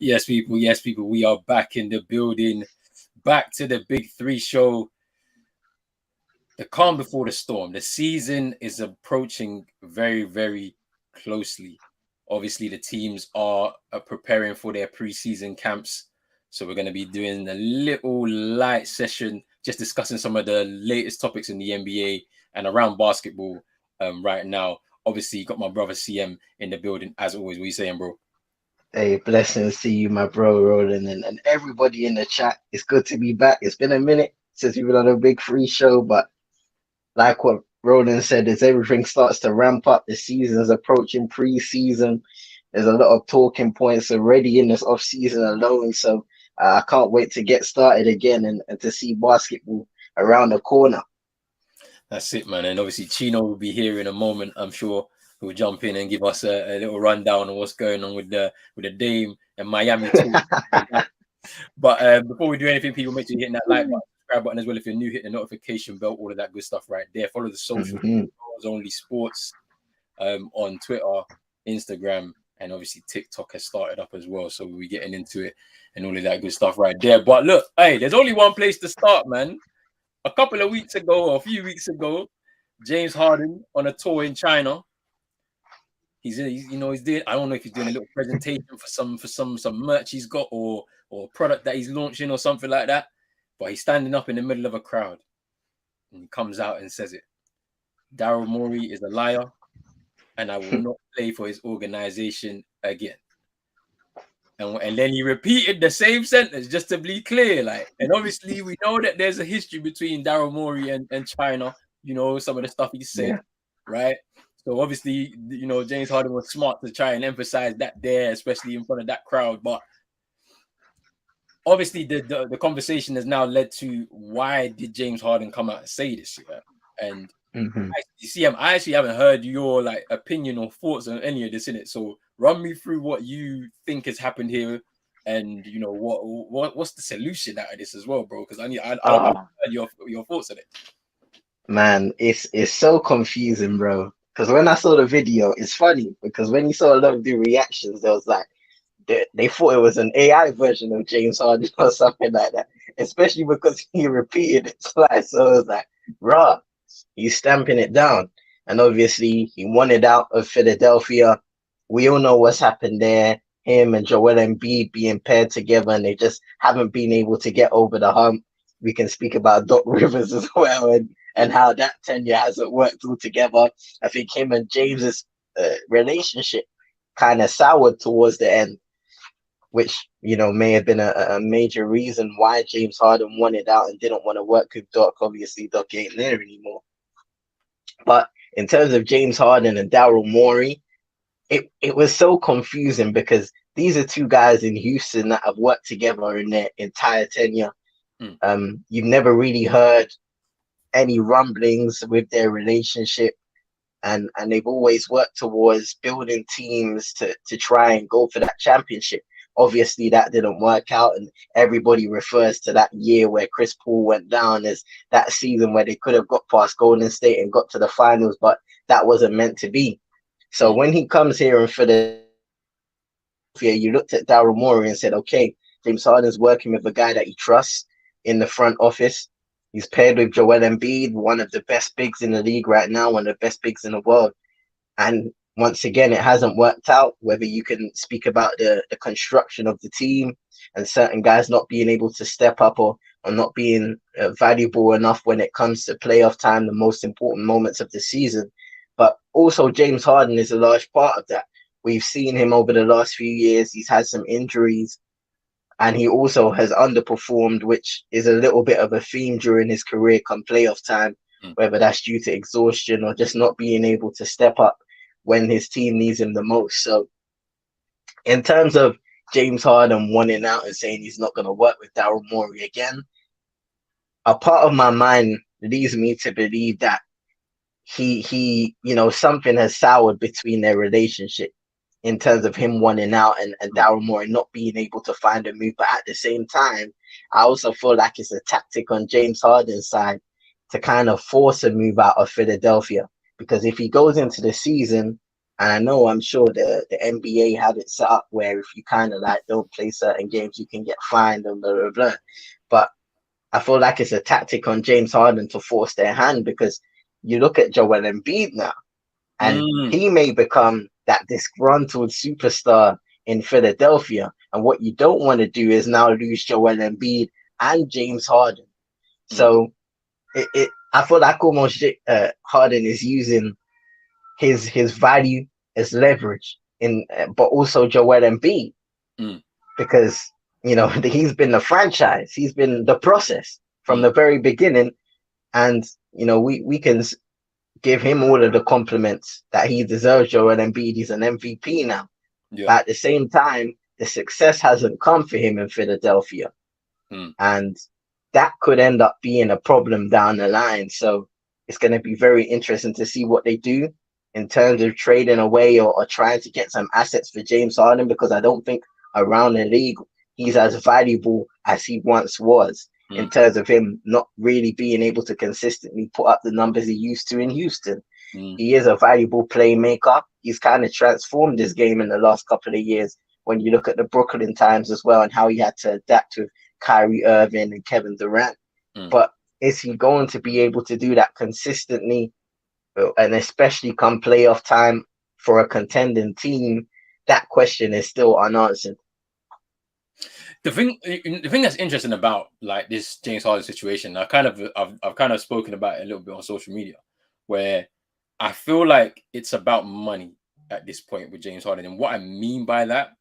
Yes, people. We are back in the building. Back to the Big Three show. The calm before the storm. The season is approaching very, very closely. Obviously, the teams are preparing for their preseason camps. So we're going to be doing a little light session, just discussing some of the latest topics in the NBA and around basketball right now. Obviously, got my brother CM in the building as always. What are you saying, bro? Hey, blessings to you, my bro, Roland, and everybody in the chat. It's good to be back. It's been a minute since we've been on a big free show, but like what Roland said, as everything starts to ramp up, the season's approaching pre-season. There's a lot of talking points already in this off season alone, so I can't wait to get started again and to see basketball around the corner. That's it, man. And obviously, Chino will be here in a moment. I'm sure he'll jump in and give us a little rundown on what's going on with the Dame and Miami too. But before we do anything, people, make sure you hit that like button, subscribe button as well. If you're new, hit the notification bell, all of that good stuff right there. Follow the social only sports on Twitter, Instagram, and obviously TikTok has started up as well. So we're getting into it and all of that good stuff right there. But look, hey, there's only one place to start, man. A couple of weeks ago, or a few weeks ago, James Harden on a tour in China. He's doing. I don't know if he's doing a little presentation for some merch he's got or a product that he's launching or something like that. But he's standing up in the middle of a crowd and he comes out and says it. Daryl Morey is a liar, and I will not play for his organization again. And then he repeated the same sentence just to be clear. And obviously we know that there's a history between Daryl Morey and China, some of the stuff he said, right? So obviously, James Harden was smart to try and emphasize that there, especially in front of that crowd. But obviously the conversation has now led to why did James Harden come out and say this? And I actually haven't heard your opinion or thoughts on any of this in it. So run me through what you think has happened here, and what's the solution out of this as well, bro? Because I heard your thoughts on it. Man, it's so confusing, bro. Because when I saw the video, it's funny because when you saw a lot of the reactions, there was they thought it was an AI version of James Harden or something like that. Especially because he repeated it twice, so it was like, raw. He's stamping it down. And obviously, he wanted out of Philadelphia. We all know what's happened there. Him and Joel Embiid being paired together, and they just haven't been able to get over the hump. We can speak about Doc Rivers as well, and how that tenure hasn't worked altogether. I think him and James's relationship kind of soured towards the end, which, may have been a major reason why James Harden wanted out and didn't want to work with Doc. Obviously, Doc ain't there anymore. But in terms of James Harden and Daryl Morey, it was so confusing because these are two guys in Houston that have worked together in their entire tenure. You've never really heard any rumblings with their relationship, and they've always worked towards building teams to try and go for that championship. Obviously, that didn't work out, and everybody refers to that year where Chris Paul went down as that season where they could have got past Golden State and got to the finals, but that wasn't meant to be. So when he comes here and Philadelphia, you looked at Daryl Morey and said, okay, James Harden's working with a guy that he trusts in the front office. He's paired with Joel Embiid, one of the best bigs in the league right now, one of the best bigs in the world. And once again, it hasn't worked out, whether you can speak about the construction of the team and certain guys not being able to step up or not being valuable enough when it comes to playoff time, the most important moments of the season. But also James Harden is a large part of that. We've seen him over the last few years. He's had some injuries, and he also has underperformed, which is a little bit of a theme during his career come playoff time, whether that's due to exhaustion or just not being able to step up when his team needs him the most. So in terms of James Harden wanting out and saying he's not going to work with Daryl Morey again, a part of my mind leads me to believe that he something has soured between their relationship in terms of him wanting out and Daryl Morey not being able to find a move. But at the same time, I also feel like it's a tactic on James Harden's side to kind of force a move out of Philadelphia. Because if he goes into the season And I know I'm sure the NBA have it set up where if you kind of like don't play certain games, you can get fined and blah blah blah. But I feel like it's a tactic on James Harden to force their hand because you look at Joel Embiid now, and Mm, he may become that disgruntled superstar in Philadelphia. And what you don't want to do is now lose Joel Embiid and James Harden. mm, So I feel like almost Harden is using his value as leverage in, but also Joel Embiid mm, because he's been the franchise, he's been the process from mm. the very beginning, and we can give him all of the compliments that he deserves. Joel Embiid, he's an MVP now, Yeah. but at the same time, the success hasn't come for him in Philadelphia, Mm. and that could end up being a problem down the line. So it's going to be very interesting to see what they do in terms of trading away or trying to get some assets for James Harden, because I don't think around the league he's as valuable as he once was in Mm. terms of him not really being able to consistently put up the numbers he used to in Houston. Mm. He is a valuable playmaker. He's kind of transformed his game in the last couple of years. When you look at the Brooklyn times as well and how he had to adapt with Kyrie Irving and Kevin Durant. Mm. But is he going to be able to do that consistently, and especially come playoff time for a contending team? That question is still unanswered. The thing that's interesting about like this James Harden situation, I've kind of spoken about it a little bit on social media, where I feel like it's about money at this point with James Harden, and what I mean by that,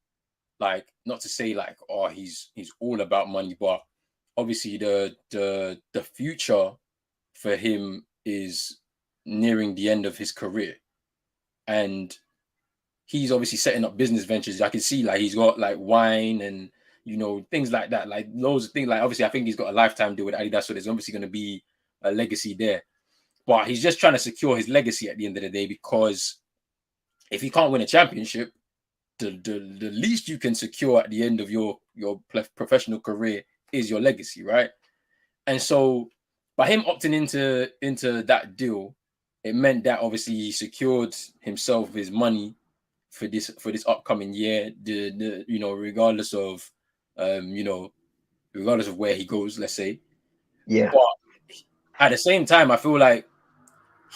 like not to say like oh he's all about money, but obviously the future for him is nearing the end of his career, and he's obviously setting up business ventures. I can see like he's got like wine and things like that, like loads of things. Like obviously, I think he's got a lifetime deal with Adidas, so there's obviously going to be a legacy there. But he's just trying to secure his legacy at the end of the day, because if he can't win a championship, the least you can secure at the end of your professional career is your legacy, right? And so by him opting into that deal, it meant that obviously he secured himself his money for this upcoming year. The regardless of regardless of where he goes, let's say. Yeah. But at the same time, I feel like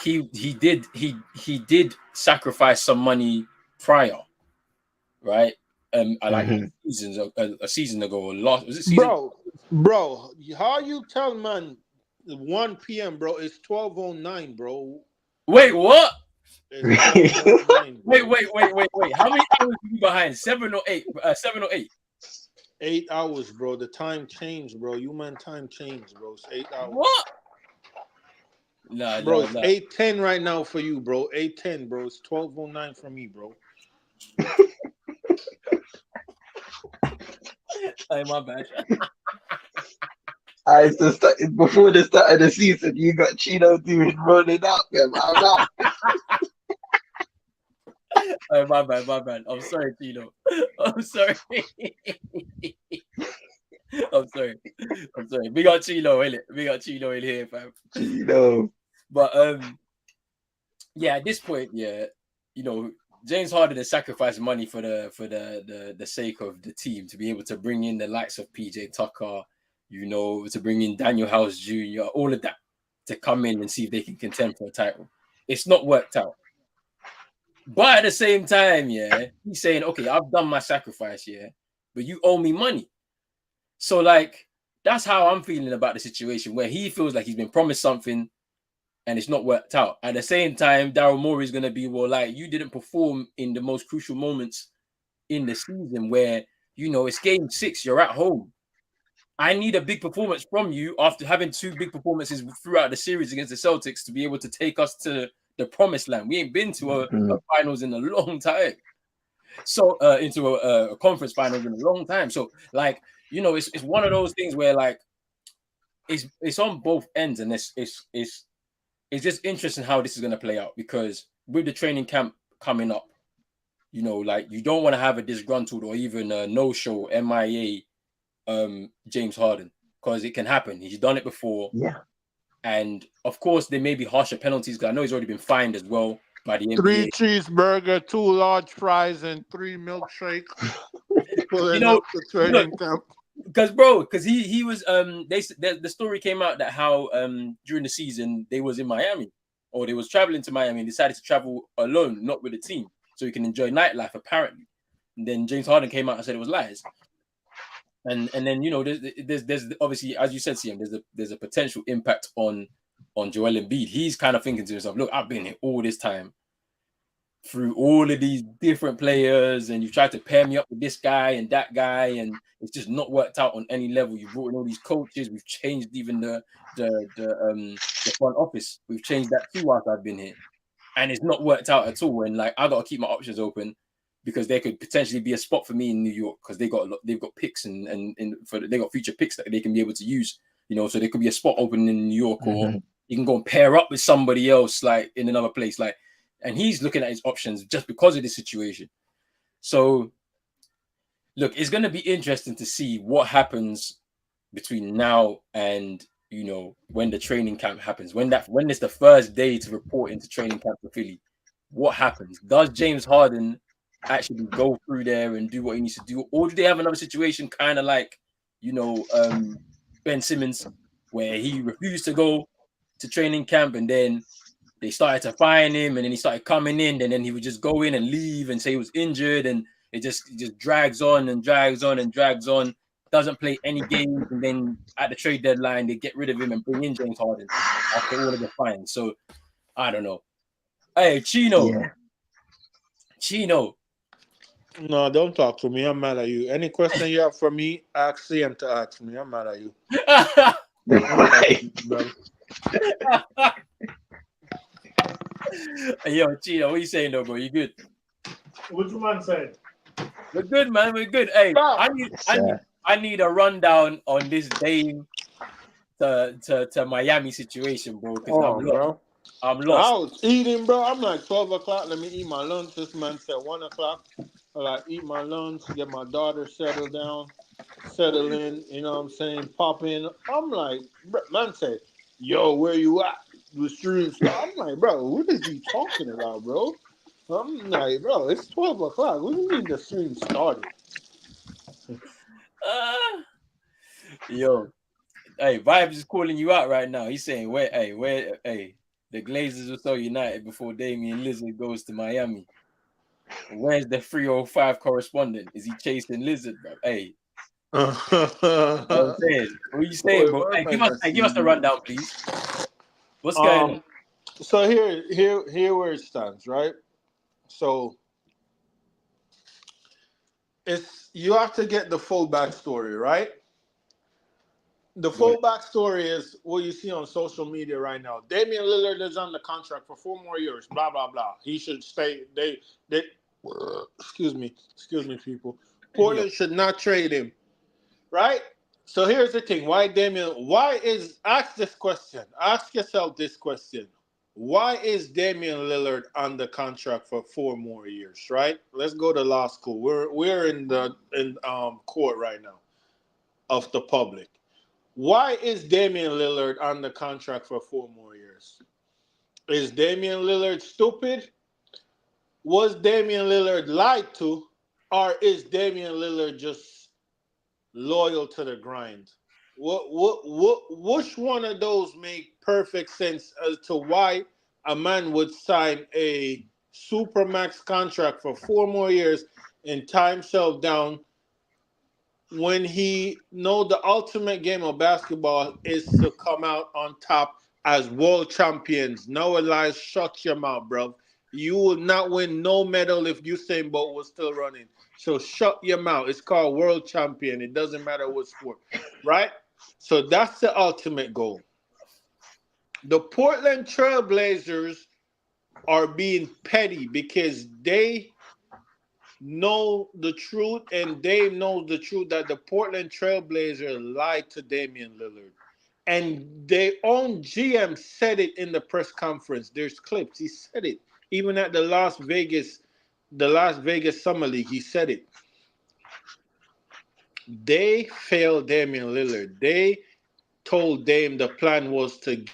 he did sacrifice some money prior, right? I like Mm-hmm. a season ago, or last was it season? Bro, how you tell man 1 p.m. bro? It's 12:09, bro. Wait, what? It's 12:09, Wait, bro. wait, wait, wait, wait. How many hours are you behind? 7 or 8? 7 or 8? 8 hours, bro. The time changed, bro. You man, time changed, bro. It's 8 hours, What? No, bro. no, It's no. 8:10 right now for you, bro. 8:10, bro. It's 12:09 for me, bro. Hey, my bad. Before the start of the season, you got Chino doing rolling out them. I'm out. Hey, my bad, my bad. I'm sorry, Tino. I'm sorry. I'm sorry. I'm sorry. We got Chino in it. We got Chino in here, fam. Chino. But yeah, at this point, yeah, James Harden has sacrificed money for the sake of the team, to be able to bring in the likes of PJ Tucker, to bring in Daniel House Jr., all of that, to come in and see if they can contend for a title. It's not worked out. But at the same time, yeah, he's saying, okay, I've done my sacrifice, yeah, but you owe me money. So like that's how I'm feeling about the situation, where he feels like he's been promised something and it's not worked out. At the same time, Daryl Morey is going to be, well, like, you didn't perform in the most crucial moments in the season where, it's game 6, you're at home. I need a big performance from you after having 2 big performances throughout the series against the Celtics to be able to take us to the promised land. We ain't been to a finals in a long time. So into a conference finals in a long time. So like, it's one of those things where like it's on both ends, and it's just interesting how this is going to play out, because with the training camp coming up, like you don't want to have a disgruntled or even a no-show MIA James Harden, because it can happen. He's done it before. Yeah. And of course, there may be harsher penalties, because I know he's already been fined as well. by the 3 NBA. cheeseburger, 2 large fries, and 3 milkshake. You Pulling know, up to look, training camp. because he was the story came out that how during the season they was in Miami or they was traveling to Miami and decided to travel alone, not with the team, so he can enjoy nightlife apparently. And then James Harden came out and said it was lies. And then there's obviously, as you said, CM, there's a potential impact on Joel Embiid. He's kind of thinking to himself, look, I've been here all this time through all of these different players, and you've tried to pair me up with this guy and that guy, and it's just not worked out on any level. You've brought in all these coaches, we've changed even the front office. We've changed that too whilst I've been here, and it's not worked out at all. And like I gotta keep my options open because there could potentially be a spot for me in New York because they've got picks and they got future picks that they can be able to use. So there could be a spot open in New York, or you can go and pair up with somebody else like in another place, like. And he's looking at his options just because of this situation. So, look, it's going to be interesting to see what happens between now and when the training camp happens. When it's the first day to report into training camp for Philly, what happens? Does James Harden actually go through there and do what he needs to do, or do they have another situation kind of like Ben Simmons, where he refused to go to training camp and then they started to fine him, and then he started coming in, and then he would just go in and leave and say he was injured, and it just drags on and drags on and drags on. Doesn't play any games, and then at the trade deadline they get rid of him and bring in James Harden after all of the fines. So I don't know. Hey, Chino. No, don't talk to me. I'm mad at you. Any question you have for me, ask CM to ask me. I'm mad at you. Hey, yo, Chino, what you saying though, bro? You good? What you man saying? We're good, man. We're good. Hey, I need a rundown on this Dame to Miami situation, bro. Because Bro. I'm lost. I was eating, bro. I'm like 12 o'clock. Let me eat my lunch. This man said 1 o'clock. I like eat my lunch, get my daughter settled down, settle in. You know what I'm saying? Pop in. I'm like, man said, yo, where you at? The stream start. I'm like, bro, what is he talking about, bro? I'm like, bro, it's 12 o'clock. What do you mean the stream started? Yo, hey, Vibes is calling you out right now. He's saying, the Glazers were so united before Damian Lillard goes to Miami. Where's the 305 correspondent? Is he chasing Lillard, bro? Hey. What are you saying, bro? Hey, give us the rundown, please. What's going on? So here where it stands, right? So you have to get the full backstory, right? The full backstory is what you see on social media right now. Damian Lillard is on the contract for 4 more years. Blah blah blah. He should stay. They excuse me, people. Portland should not trade him, right? So here's the thing. Ask this question. Ask yourself this question. Why is Damian Lillard on the contract for 4 more years, right? Let's go to law school. We're in court right now of the public. Why is Damian Lillard on the contract for 4 more years? Is Damian Lillard stupid? Was Damian Lillard lied to? Or is Damian Lillard just loyal to the grind? Which one of those make perfect sense as to why a man would sign a Supermax contract for 4 more years and tie himself down when he know the ultimate game of basketball is to come out on top as world champions? No, Elias, shut your mouth, bro. You will not win no medal if Usain Bolt was still running. So shut your mouth. It's called world champion. It doesn't matter what sport, right? So that's the ultimate goal. The Portland Trailblazers are being petty because they know the truth, and Dave knows the truth that the Portland Trailblazers lied to Damian Lillard. And their own GM said it in the press conference. There's clips. He said it. Even at the Las Vegas Summer League, he said it. They failed Damian Lillard. They told Dame the plan was to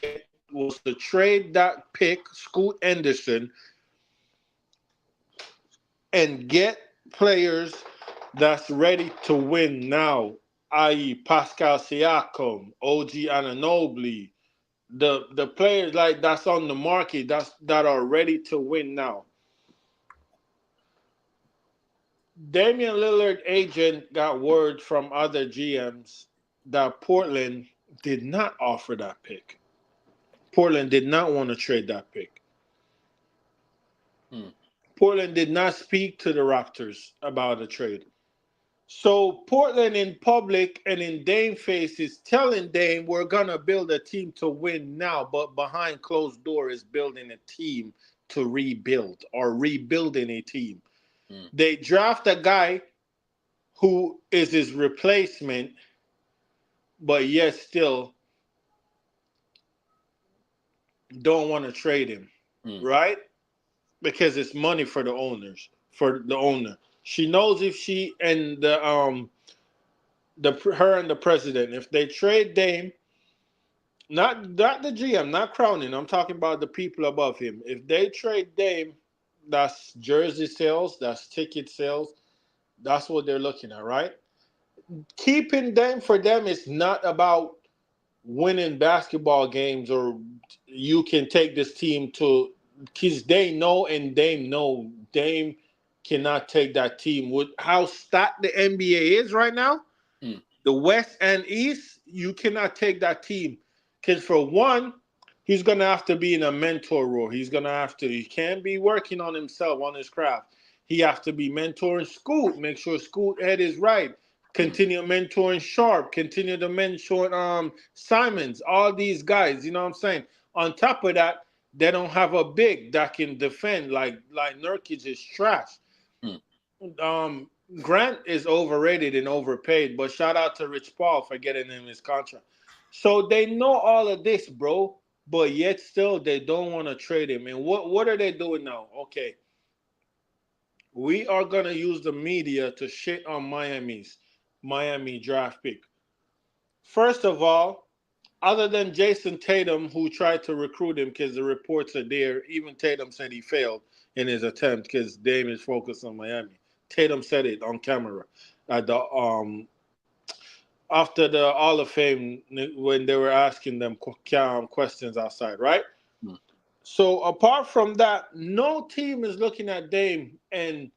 trade that pick, Scoot Anderson, and get players that's ready to win now, i.e. Pascal Siakam, OG Anunoby, the players like that's on the market that are ready to win now. Damian Lillard agent got word from other GMs that Portland did not offer that pick. Portland did not want to trade that pick. Hmm. Portland did not speak to the Raptors about a trade. So Portland in public and in Dame face is telling Dame we're gonna build a team to win now, but behind closed door is building a team to rebuild or rebuilding a team. Hmm. They draft a guy who is his replacement, but yet still don't want to trade him, Hmm. right? Because it's money for the owners, for the owner. She knows if she and the her and the president, if they trade Dame, not the GM, not Crowning. I'm talking about the people above him. If they trade Dame, that's jersey sales, that's ticket sales. That's what they're looking at, right? Keeping Dame for them is not about winning basketball games or you can take this team to because they know and Dame know Dame cannot take that team with how stacked the NBA is right now. Hmm. The West and East, you cannot take that team. Because for one, he's gonna have to be in a mentor role. He's gonna have to. He can't be working on himself on his craft. He has to be mentoring Scoot. Make sure Scoot head is right. Hmm. Continue mentoring Sharp. Continue to mentor Simons. All these guys. You know what I'm saying. On top of that, they don't have a big that can defend like Nurkic is trash. Hmm. um Grant is overrated and overpaid, but shout out to Rich Paul for getting him his contract. So they know all of this, bro, but yet still they don't want to trade him. And what are they doing now? Okay, we are gonna use the media to shit on Miami draft pick. First of all, other than Jason Tatum, who tried to recruit him because the reports are there, even Tatum said he failed in his attempt because Dame is focused on Miami. Tatum said it on camera at the after the Hall of Fame when they were asking them questions outside, right? Hmm. So apart from that, no team is looking at Dame and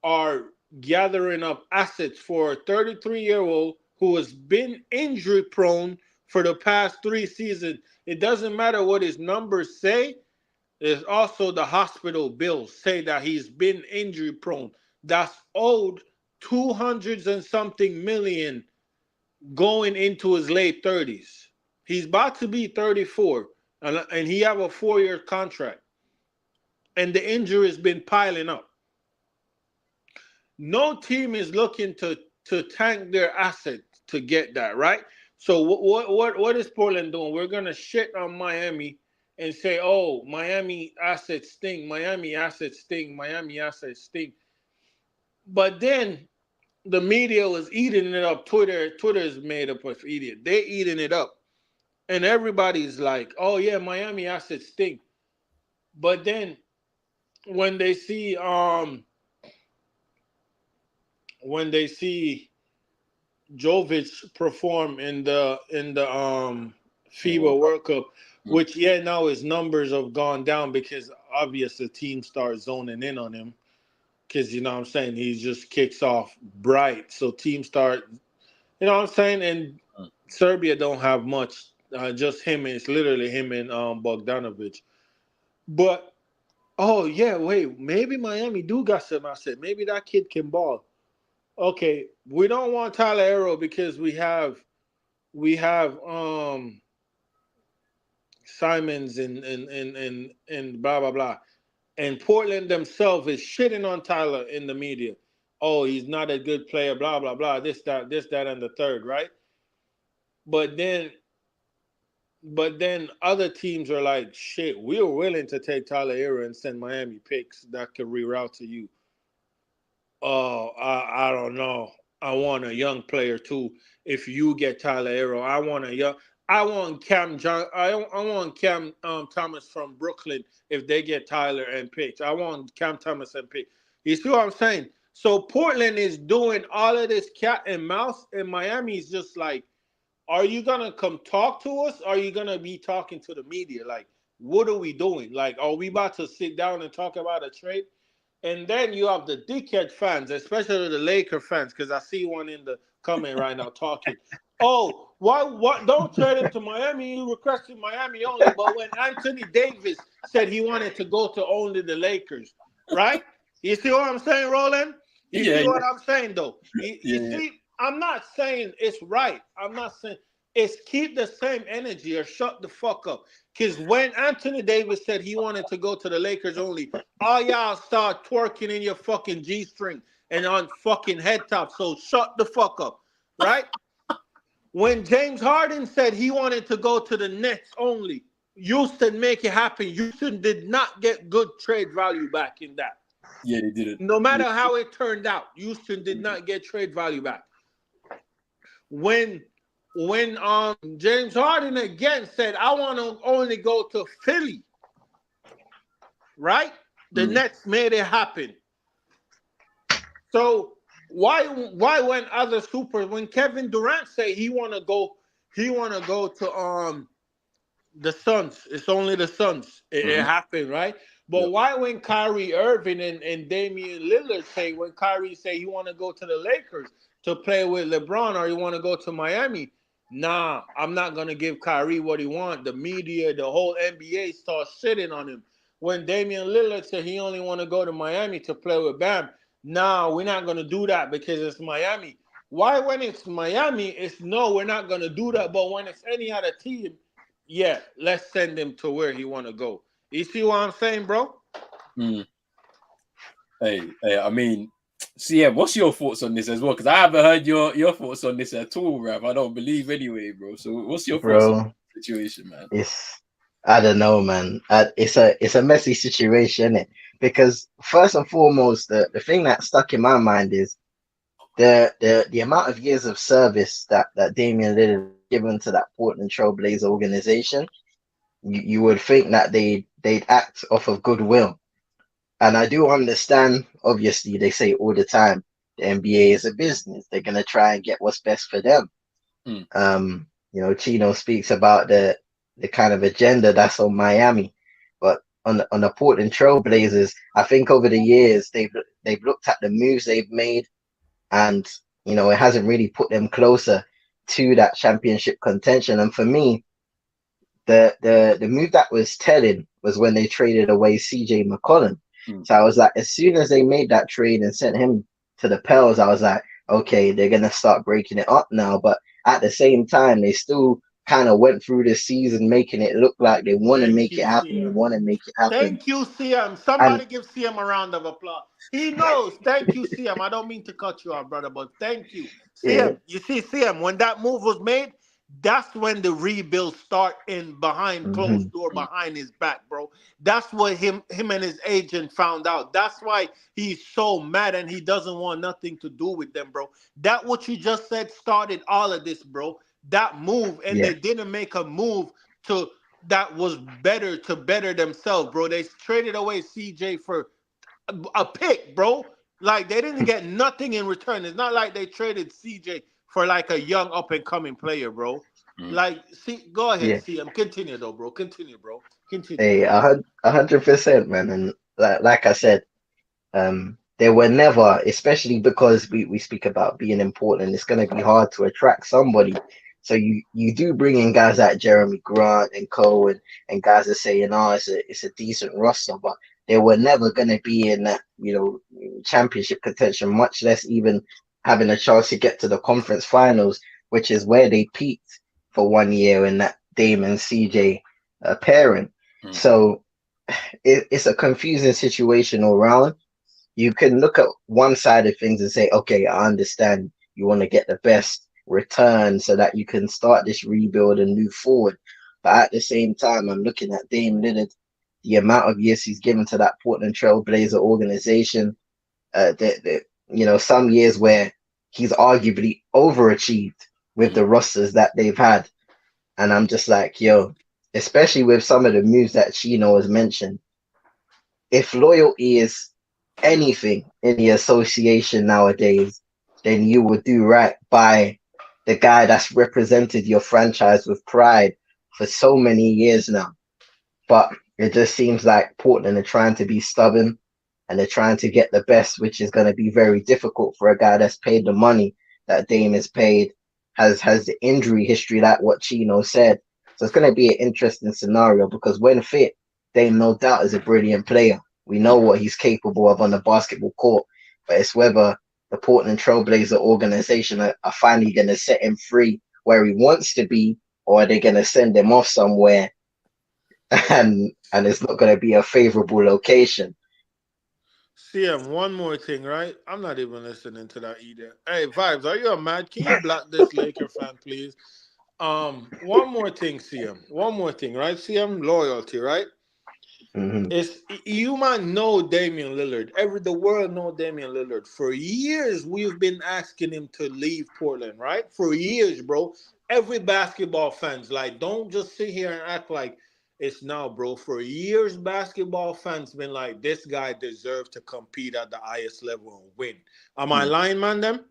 are gathering up assets for a 33-year-old who has been injury prone for the past 3 seasons. It doesn't matter what his numbers say. There's also the hospital bills say that he's been injury prone. That's owed 200 and something million going into his late 30s. He's about to be 34 and he have a 4-year contract and the injury has been piling up. No team is looking to tank their assets to get that, right? So what is Portland doing? We're gonna shit on Miami and say, oh, Miami assets stink, Miami assets stink, Miami assets stink. But then the media was eating it up. Twitter is made up of idiot. They eating it up. And everybody's like, oh yeah, Miami assets stink. But then when they see when they see Jovic perform in the Yeah, World FIBA Cup. World Cup, Hmm. which yeah now his numbers have gone down because obviously the team starts zoning in on him because you know what I'm saying he just kicks off bright, so teams start you know what I'm saying, and Hmm. Serbia don't have much, just him. It's literally him and Bogdanovic, but oh yeah, wait, maybe Miami do got some asset. Maybe that kid can ball. Okay, we don't want Tyler Arrow because we have Simons and blah blah blah. And Portland themselves is shitting on Tyler in the media. Oh, he's not a good player, blah blah blah. This, that, and the third, right? But then but then other teams are like, shit, we're willing to take Tyler Hero and send Miami picks that could reroute to you. Oh, I don't know. I want a young player too. If you get Tyler Hero, I want Cam John. I want Cam Thomas from Brooklyn. If they get Tyler and picks, I want Cam Thomas and pick. You see what I'm saying? So Portland is doing all of this cat and mouse, and Miami is just like, are you gonna come talk to us? Or are you gonna be talking to the media? Like, what are we doing? Like, are we about to sit down and talk about a trade? And then you have the dickhead fans, especially the Laker fans, because I see one in the comment right now talking. Oh, why? What? Don't trade him to Miami. He requested Miami only. But when Anthony Davis said he wanted to go to only the Lakers, right? You see what I'm saying, Roland? You Yeah, see yeah, what I'm saying, though? You yeah, see, I'm not saying it's right. I'm not saying it's keep the same energy or shut the fuck up. Because when Anthony Davis said he wanted to go to the Lakers only, all y'all start twerking in your fucking G string and on fucking head top. So shut the fuck up, right? When James Harden said he wanted to go to the Nets only, Houston make it happen. Houston did not get good trade value back in that. yeah. They didn't. No Yeah, matter how it turned out, Houston did not get trade value back. When James Harden again said, I want to only go to Philly, right? The Nets made it happen. So why when Kevin Durant say he wanna go to the Suns, it's only the Suns. It happened, right? But yep. why when Kyrie Irving and Damian Lillard say when Kyrie say he wanna go to the Lakers to play with LeBron or you wanna go to Miami? Nah, I'm not gonna give Kyrie what he want. The media, the whole NBA starts shitting on him. When Damian Lillard said he only want to go to Miami to play with Bam, no, we're not gonna do that because it's Miami. Why when it's Miami, it's no, we're not gonna do that. But when it's any other team, yeah, let's send him to where he wanna go. You see what I'm saying, bro? Mm. Hey, I mean, so yeah, what's your thoughts on this as well? Because I haven't heard your thoughts on this at all, Rav. I don't believe anyway, bro. So what's your thoughts on Bro, the situation, man? I don't know, man. It's a messy situation, innit? Because first and foremost, the thing that stuck in my mind is the amount of years of service that Damian Lillard given to that Portland Trailblazer organization. You would think that they'd act off of goodwill. And I do understand, obviously, they say all the time, the NBA is a business. They're gonna try and get what's best for them. Mm. Chino speaks about the kind of agenda that's on Miami, but on the Portland Trailblazers, I think over the years they've looked at the moves they've made, and it hasn't really put them closer to that championship contention. And for me, the move that was telling was when they traded away CJ McCollum. Mm. So I was like, as soon as they made that trade and sent him to the Pels, I was like, okay, they're gonna start breaking it up now. But at the same time, they still kind of went through the season making it look like they want to Thank make it you, happen. They CM. want to make it happen. Thank you, CM. And Somebody give CM a round of applause. He knows. Thank you, CM. I don't mean to cut you off, brother, but thank you. yeah, CM, you see, CM, when that move was made, that's when the rebuild start in behind hmm closed door, behind his back, bro. That's what him and his agent found out. That's why he's so mad and he doesn't want nothing to do with them, bro. That what you just said started all of this, bro. That move, and yeah, they didn't make a move to that was better to better themselves, bro. They traded away CJ for a pick, bro. Like they didn't get nothing in return. It's not like they traded CJ for like a young up and coming player, bro. Mm. Like, see, go ahead, yeah. CM. Continue though, bro. Continue, bro. Continue. Hey, 100%, man. And like I said, there were never, especially because we speak about being important, it's going to be hard to attract somebody. So you do bring in guys like Jeremy Grant and Cole and guys that saying, oh, it's a decent roster, but they were never going to be in that, championship contention, much less even having a chance to get to the conference finals, which is where they peaked for 1 year in that Dame and CJ pairing. Mm. So it's a confusing situation all around. You can look at one side of things and say, okay, I understand you want to get the best return so that you can start this rebuild and move forward. But at the same time, I'm looking at Dame Lillard, the amount of years he's given to that Portland Trailblazer organization. Some years where he's arguably overachieved with the rosters that they've had. And I'm just like, yo, especially with some of the moves that Chino has mentioned, if loyalty is anything in the association nowadays, then you would do right by the guy that's represented your franchise with pride for so many years now. But it just seems like Portland are trying to be stubborn and they're trying to get the best, which is going to be very difficult for a guy that's paid the money that Dame is paid, has the injury history like what Chino said. So it's going to be an interesting scenario because when fit, Dame no doubt is a brilliant player. We know what he's capable of on the basketball court, but it's whether the Portland Trailblazer organization are finally going to set him free where he wants to be, or are they going to send him off somewhere and it's not going to be a favorable location. CM, one more thing, right? I'm not even listening to that either. Hey, Vibes, are you a mad? Can you block this Laker fan, please? One more thing, CM. One more thing, right? CM, loyalty, right? Hmm. It's you might know Damian Lillard. The world know Damian Lillard. For years, we've been asking him to leave Portland, right? For years, bro. Every basketball fans like, don't just sit here and act like it's now, bro. For years, basketball fans been like, this guy deserves to compete at the highest level and win. Am I Mm. lying, man? Them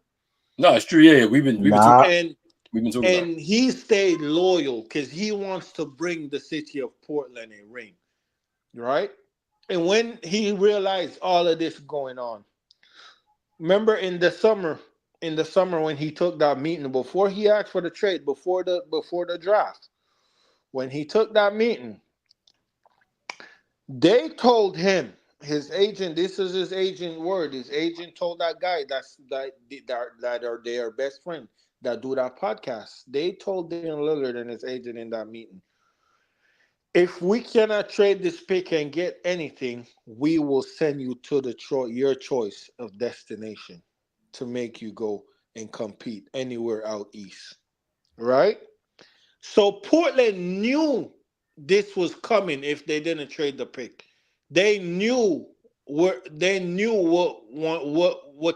No, it's true. Yeah, Nah, and we've been talking about it. he stayed loyal because he wants to bring the city of Portland a ring, right? And when he realized all of this going on, remember in the summer when he took that meeting before he asked for the trade, before the draft, when he took that meeting, they told him his agent. This is his agent word. His agent told that guy that are their best friend that do that podcast. They told Damian Lillard and his agent in that meeting, if we cannot trade this pick and get anything, we will send you to your choice of destination to make you go and compete anywhere out east. Right? So Portland knew this was coming if they didn't trade the pick. They knew what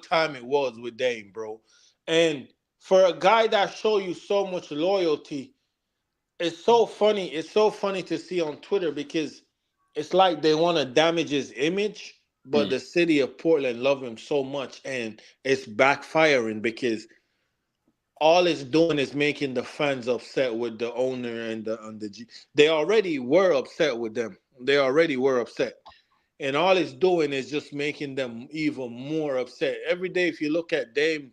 time it was with Dame, bro. And for a guy that show you so much loyalty, it's so funny. It's so funny to see on Twitter because it's like they want to damage his image, but Mm. the city of Portland love him so much, and it's backfiring because all it's doing is making the fans upset with the owner and the G. They already were upset with them. They already were upset. And all it's doing is just making them even more upset. Every day, if you look at Dame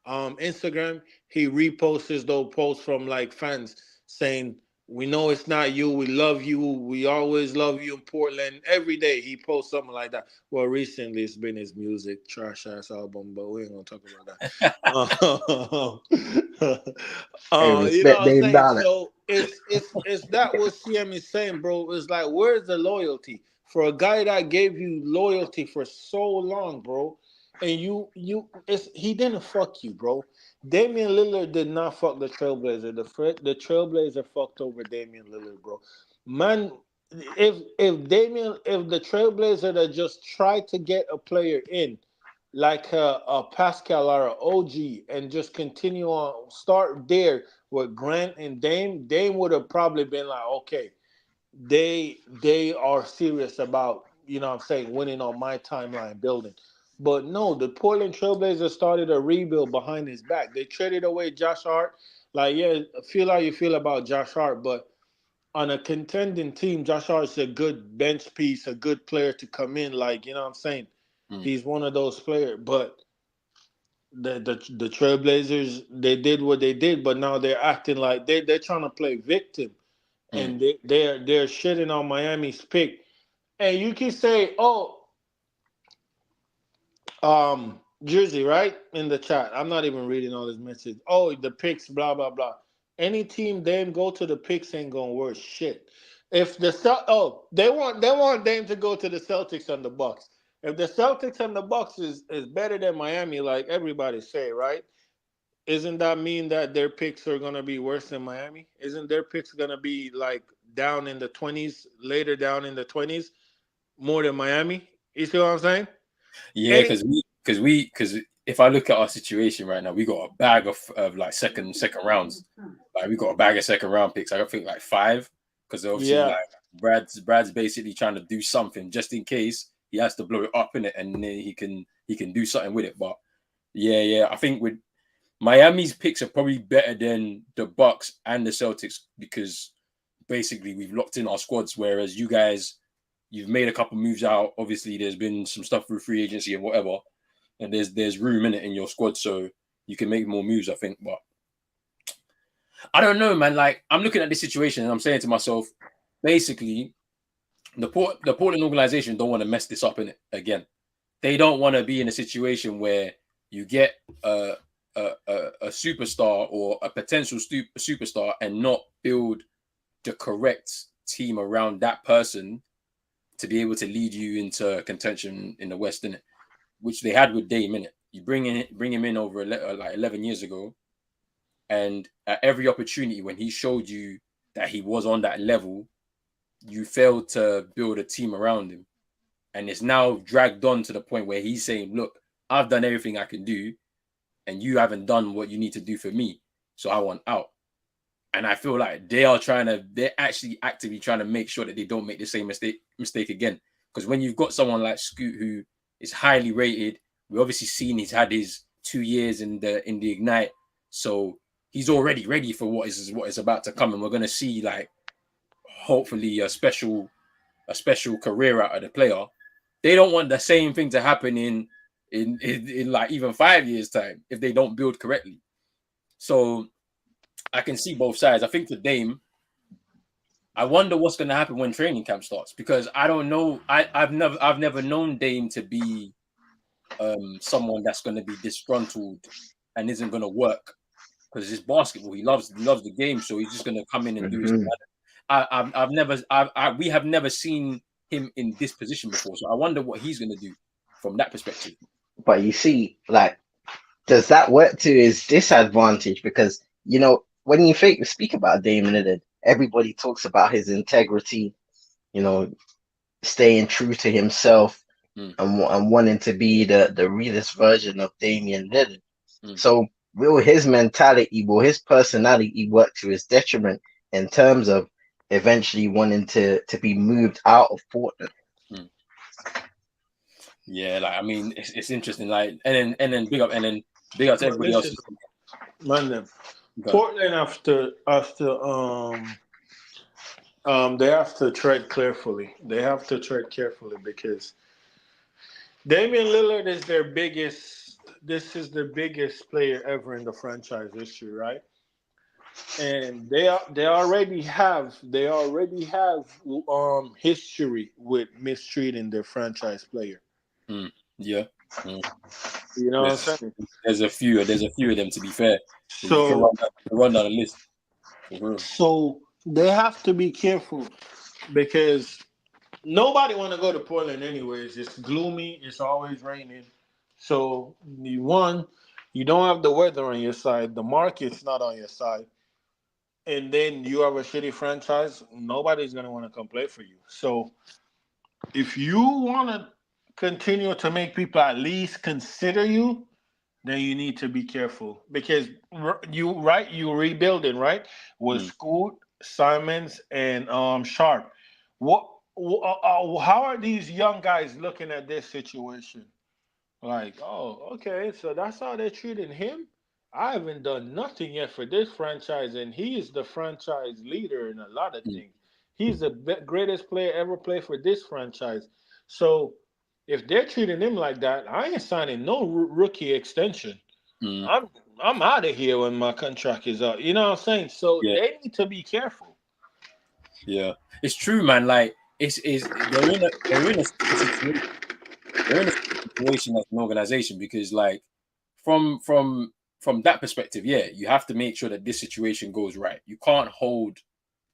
Instagram, he reposts those posts from like fans saying, "We know it's not you. We love you. We always love you in Portland." Every day he posts something like that. Well, recently it's been his music trash ass album, but we ain't gonna talk about that. hey, You know respect what I'm Dame saying? Dollar. So it's that what CM is saying, bro. It's like, where's the loyalty for a guy that gave you loyalty for so long, bro? And he didn't fuck you, bro. Damian Lillard did not fuck the Trailblazer. The Trailblazer fucked over Damian Lillard, bro. Man, if the Trailblazer that just tried to get a player in, like a Pascal or a OG, and just continue on, start there with Grant and Dame would have probably been like, okay, they are serious about, you know what I'm saying, winning on my timeline building. But no, the Portland Trailblazers started a rebuild behind his back. They traded away Josh Hart. Like, yeah, feel how you feel about Josh Hart, but on a contending team, Josh Hart's a good bench piece, a good player to come in. Like, you know what I'm saying? Mm. He's one of those players. But the Trailblazers, they did what they did, but now they're acting like they're trying to play victim, Mm. and they're shitting on Miami's pick. And you can say, oh, Jersey, right? In the chat. I'm not even reading all this message. Oh, the picks, blah, blah, blah. Any team Dame go to the picks ain't gonna work shit. If the they want Dame to go to the Celtics and the Bucks. If the Celtics and the Bucks is better than Miami, like everybody say, right? Isn't that mean that their picks are gonna be worse than Miami? Isn't their picks gonna be like down in the 20s, later down in the 20s, more than Miami? You see what I'm saying? Yeah, Any because if I look at our situation right now, we got a bag of like second rounds. Like we got a bag of second round picks. I think like five, because obviously Yeah. like Brad's basically trying to do something just in case he has to blow it up in it, and then he can do something with it. But yeah, I think with Miami's picks are probably better than the Bucks and the Celtics because basically we've locked in our squads, whereas you guys, you've made a couple moves out. Obviously, there's been some stuff through free agency and whatever, and there's room in it in your squad, so you can make more moves, I think. But I don't know, man. Like, I'm looking at this situation and I'm saying to myself, basically, the Portland organization don't want to mess this up in it again. They don't want to be in a situation where you get a superstar or a potential superstar and not build the correct team around that person to be able to lead you into contention in the West, innit? Which they had with Dame, innit? You bring him in over like 11 years ago, and at every opportunity when he showed you that he was on that level, you failed to build a team around him. And it's now dragged on to the point where he's saying, look, I've done everything I can do, and you haven't done what you need to do for me, so I want out. And I feel like they're actually actively trying to make sure that they don't make the same mistake again. Because when you've got someone like Scoot who is highly rated, we obviously seen he's had his 2 years in the Ignite, so he's already ready for what is about to come, and we're gonna see like hopefully a special career out of the player. They don't want the same thing to happen in like even 5 years time if they don't build correctly. So I can see both sides. I think for Dame, I wonder what's going to happen when training camp starts, because I don't know. I've never known Dame to be someone that's going to be disgruntled and isn't going to work because it's basketball. He loves the game, so he's just going to come in and do his thing. We have never seen him in this position before, so I wonder what he's going to do from that perspective. But you see, like, does that work to his disadvantage? Because, you know, when you speak about Dame Lillard, everybody talks about his integrity, you know, staying true to himself and wanting to be the realest version of Damian Lillard. So will his mentality, will his personality work to his detriment in terms of eventually wanting to be moved out of Portland? Yeah, like, I mean, it's interesting. Like, and then big up to everybody else. Man, Portland they have to tread carefully. They have to tread carefully because Damian Lillard is their biggest. This is the biggest player ever in the franchise history, right? And they already have history with mistreating their franchise player. Yeah. You know what I'm saying? There's a few of them, to be fair. So you can run down the list. So they have to be careful because nobody want to go to Portland anyways. It's gloomy. It's always raining. So you don't have the weather on your side. The market's not on your side. And then you have a shitty franchise. Nobody's going to want to come play for you. So if you want to continue to make people at least consider you, then you need to be careful because you rebuilding, right? With Scoot, Simons, and Sharp. How are these young guys looking at this situation? Like, oh, okay, so that's how they're treating him. I haven't done nothing yet for this franchise, and he is the franchise leader in a lot of things. He's the greatest player ever played for this franchise. So if they're treating him like that, I ain't signing no rookie extension. I'm out of here when my contract is up. You know what I'm saying? So they need to be careful. Yeah, it's true, man. Like they're in a situation as an organization because, like, from that perspective, yeah, you have to make sure that this situation goes right. You can't hold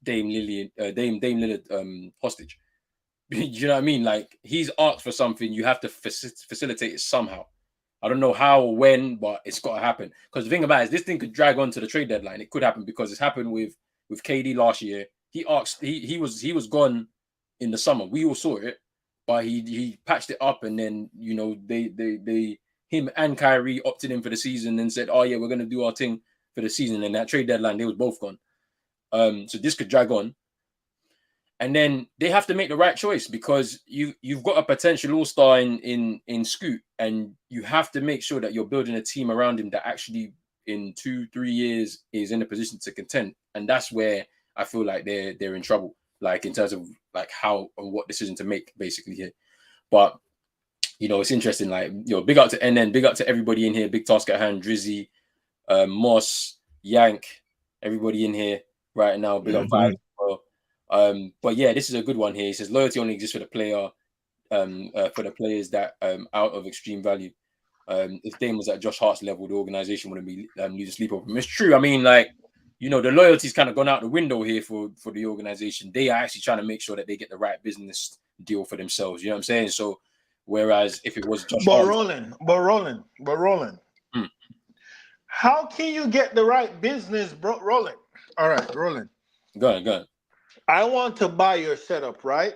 Dame Lillard hostage. You know what I mean? Like, he's asked for something, you have to facilitate it somehow. I don't know how or when, but it's got to happen. Because the thing about it is, this thing could drag on to the trade deadline. It could happen because it's happened with KD last year. He was gone in the summer. We all saw it, but he patched it up, and then, you know, they him and Kyrie opted in for the season and said, "Oh yeah, we're gonna do our thing for the season." And that trade deadline, they was both gone. So this could drag on. And then they have to make the right choice because you've got a potential all-star in Scoot, and you have to make sure that you're building a team around him that actually in 2-3 years is in a position to contend. And that's where I feel like they're in trouble, like in terms of like how and what decision to make basically here. But it's interesting. Like, big up to NN, big up to everybody in here. Big task at hand, Drizzy, Moss, Yank, everybody in here right now. Big up Vibes. But yeah, this is a good one here. He says loyalty only exists for the player, for the players that out of extreme value. If Dame was at Josh Hart's level, the organization wouldn't be losing sleep over him. It's true. I mean, like, the loyalty's kind of gone out the window here for the organization. They are actually trying to make sure that they get the right business deal for themselves. You know what I'm saying? So, whereas if it was Josh Hart, Rolling. How can you get the right business, bro? Rolling. All right, rolling. Go on. I want to buy your setup, right?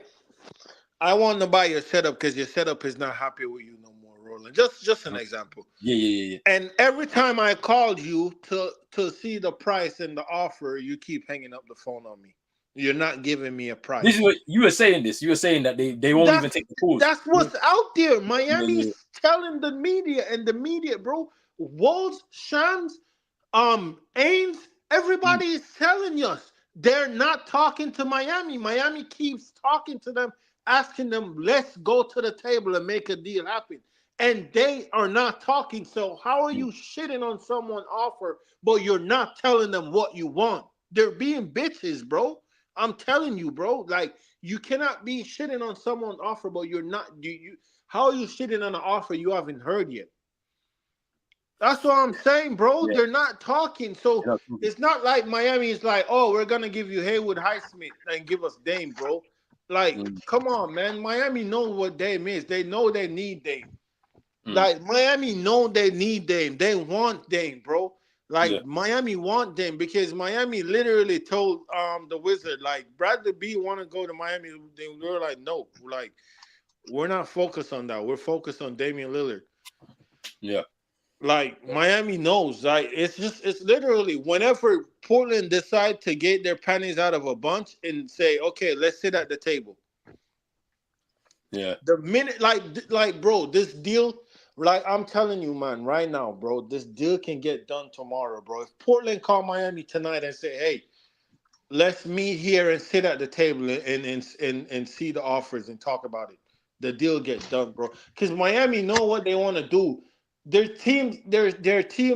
I want to buy your setup because your setup is not happy with you no more, Rolling. Just an example. Yeah. And every time I called you to see the price and the offer, you keep hanging up the phone on me. You're not giving me a price. This is what you were saying. You were saying that they won't even take the calls. That's what's out there. Miami's telling the media, and the media, bro. Wolves, Shams, Ains, everybody is telling us they're not talking to Miami. Miami keeps talking to them, asking them, let's go to the table and make a deal happen. And they are not talking. So how are you shitting on someone's offer, but you're not telling them what you want? They're being bitches, bro. I'm telling you, bro. Like, you cannot be shitting on someone's offer, but you're not. How are you shitting on an offer you haven't heard yet? That's what I'm saying, bro. They're not talking. So it's not like Miami is like, oh, we're going to give you Haywood Highsmith and give us Dame, bro. Like, come on, man. Miami knows what Dame is. They know they need Dame. Like, Miami know they need Dame. They want Dame, bro. Like, Miami want Dame because Miami literally told the Wizard, like, Bradley B want to go to Miami. They were like, no. Like, we're not focused on that. We're focused on Damian Lillard. Yeah. Like, Miami knows, like, it's literally whenever Portland decide to get their panties out of a bunch and say, okay, let's sit at the table. Yeah. The minute, like, bro, this deal, like, I'm telling you, man, right now, bro, this deal can get done tomorrow, bro. If Portland call Miami tonight and say, hey, let's meet here and sit at the table and see the offers and talk about it, the deal gets done, bro. Because Miami know what they want to do. Their teams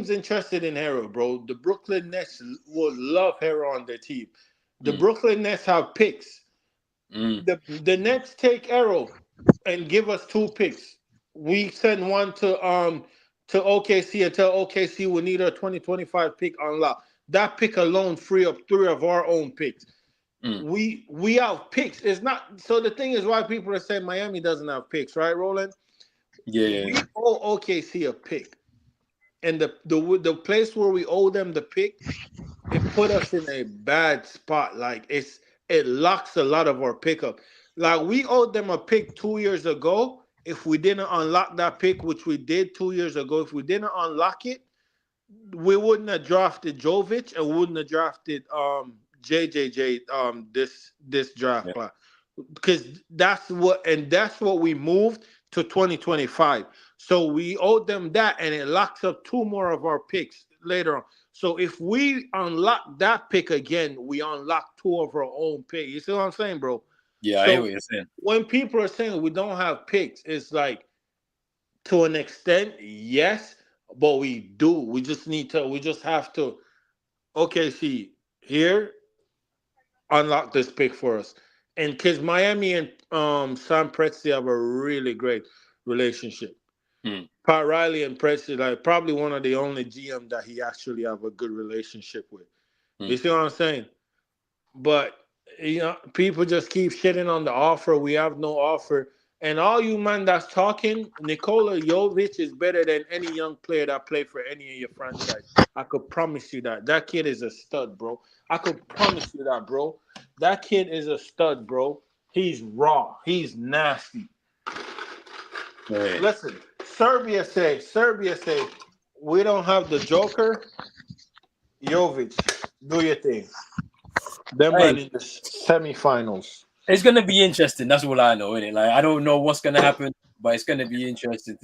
interested in Hero, bro. The Brooklyn Nets would love Hero on their team. The Brooklyn Nets have picks. The Nets take Hero and give us 2 picks. We send one to OKC and tell OKC we need a 2025 pick unlocked. That pick alone free up 3 of our own picks. We have picks. It's not so. The thing is, why people are saying Miami doesn't have picks, right, Roland? Yeah. We owe OKC a pick, and the place where we owe them the pick, it put us in a bad spot. Like, it locks a lot of our pickup. Like, we owed them a pick 2 years ago. If we didn't unlock that pick, which we did 2 years ago, if we didn't unlock it, we wouldn't have drafted Jovic and wouldn't have drafted JJJ this draft class, because that's what we moved to 2025. So we owe them that, and it locks up 2 more of our picks later on. So if we unlock that pick again, we unlock 2 of our own picks. You see what I'm saying, bro? Yeah, I hear what you're saying. When people are saying we don't have picks, it's like, to an extent, yes, but we do. We just have to, okay, see, here, unlock this pick for us. And because Miami and Sam Presti have a really great relationship. Pat Riley and Presti, like, probably one of the only GM that he actually have a good relationship with. You see what I'm saying? But, people just keep shitting on the offer. We have no offer. And all you man that's talking, Nikola Jovic is better than any young player that played for any of your franchise. I could promise you that. That kid is a stud, bro. I could promise you that, bro. That kid is a stud, bro. He's raw. He's nasty. Right. Listen, Serbia say, we don't have the Joker. Jovic, do your thing. Them man in the semifinals. It's gonna be interesting. That's all I know, innit? Like I don't know what's gonna happen, but it's gonna be interesting